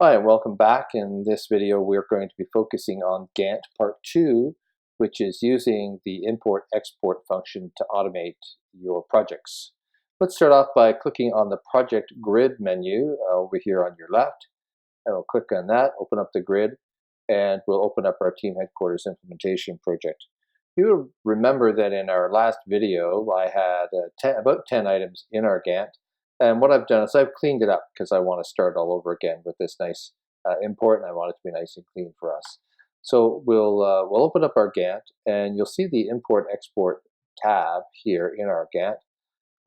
Hi, and welcome back. In this video, we're going to be focusing on Gantt Part 2, which is using the import-export function to automate your projects. Let's start off by clicking on the Project Grid menu over here on your left. And we'll click on that, open up the grid, and we'll open up our TeamHeadquarters implementation project. You'll remember that in our last video, I had about 10 items in our Gantt. And what I've done is I've cleaned it up because I want to start all over again with this nice import, and I want it to be nice and clean for us. So we'll open up our Gantt, and you'll see the Import-Export tab here in our Gantt,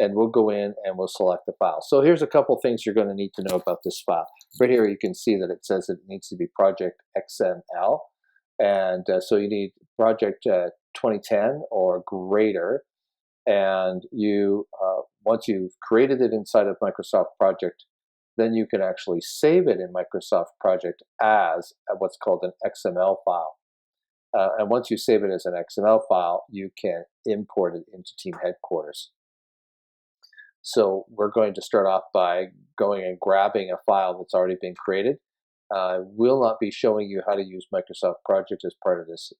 and we'll go in and we'll select the file. So here's a couple things you're going to need to know about this file. Right here you can see that it says it needs to be Project XML, and so you need Project 2010 or greater. And you, once you've created it inside of Microsoft Project, then you can actually save it in Microsoft Project as what's called an XML file. And once you save it as an XML file, you can import it into TeamHeadquarters. So we're going to start off by going and grabbing a file that's already been created. I will not be showing you how to use Microsoft Project as part of this,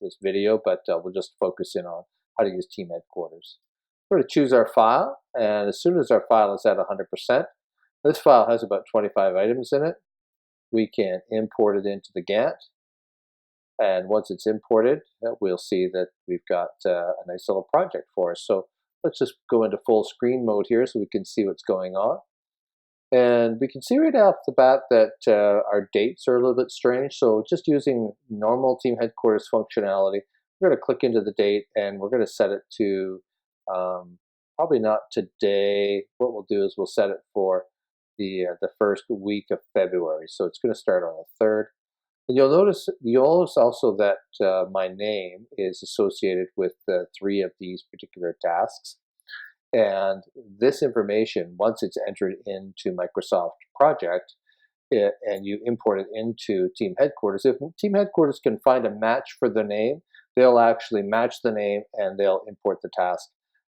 this video, but we'll just focus in on how to use TeamHeadquarters. We're going to choose our file, and as soon as our file is at 100%, this file has about 25 items in it. We can import it into the Gantt, and once it's imported, we'll see that we've got a nice little project for us. So let's just go into full screen mode here so we can see what's going on. And we can see right off the bat that our dates are a little bit strange. So just using normal TeamHeadquarters functionality, we're going to click into the date and we're going to set it to probably not today. What we'll do is we'll set it for the first week of February. So it's going to start on the 3rd. And you'll notice also that my name is associated with 3 of these particular tasks. And this information, once it's entered into Microsoft Project, and you import it into TeamHeadquarters, if TeamHeadquarters can find a match for the name, they'll actually match the name and they'll import the task,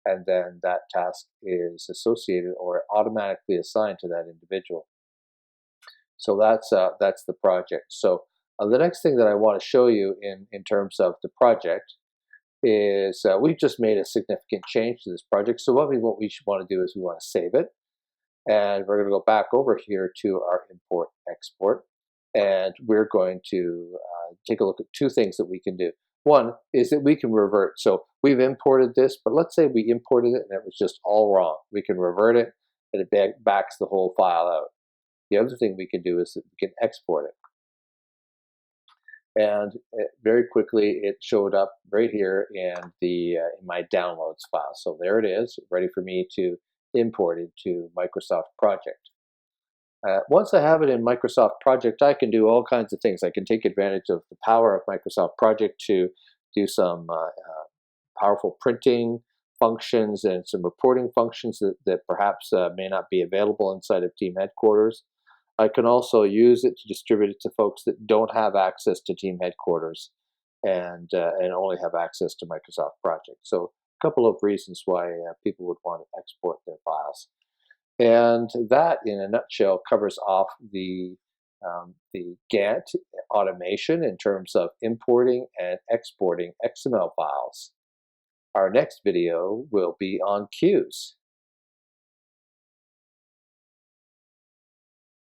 and then that task is associated or automatically assigned to that individual. So that's the project. So the next thing that I want to show you in terms of the project is we've just made a significant change to this project. So what we want to do is we want to save it, and we're going to go back over here to our import export, and we're going to take a look at 2 things that we can do. One is that we can revert. So we've imported this, but let's say we imported it and it was just all wrong. We can revert it and it backs the whole file out. The other thing we can do is that we can export it. And very quickly, it showed up right here in in my downloads file. So there it is, ready for me to import into Microsoft Project. Once I have it in Microsoft Project, I can do all kinds of things. I can take advantage of the power of Microsoft Project to do some powerful printing functions and some reporting functions that perhaps may not be available inside of TeamHeadquarters. I can also use it to distribute it to folks that don't have access to TeamHeadquarters and only have access to Microsoft Project. So a couple of reasons why people would want to export their files. And that, in a nutshell, covers off the Gantt automation in terms of importing and exporting XML files. Our next video will be on queues.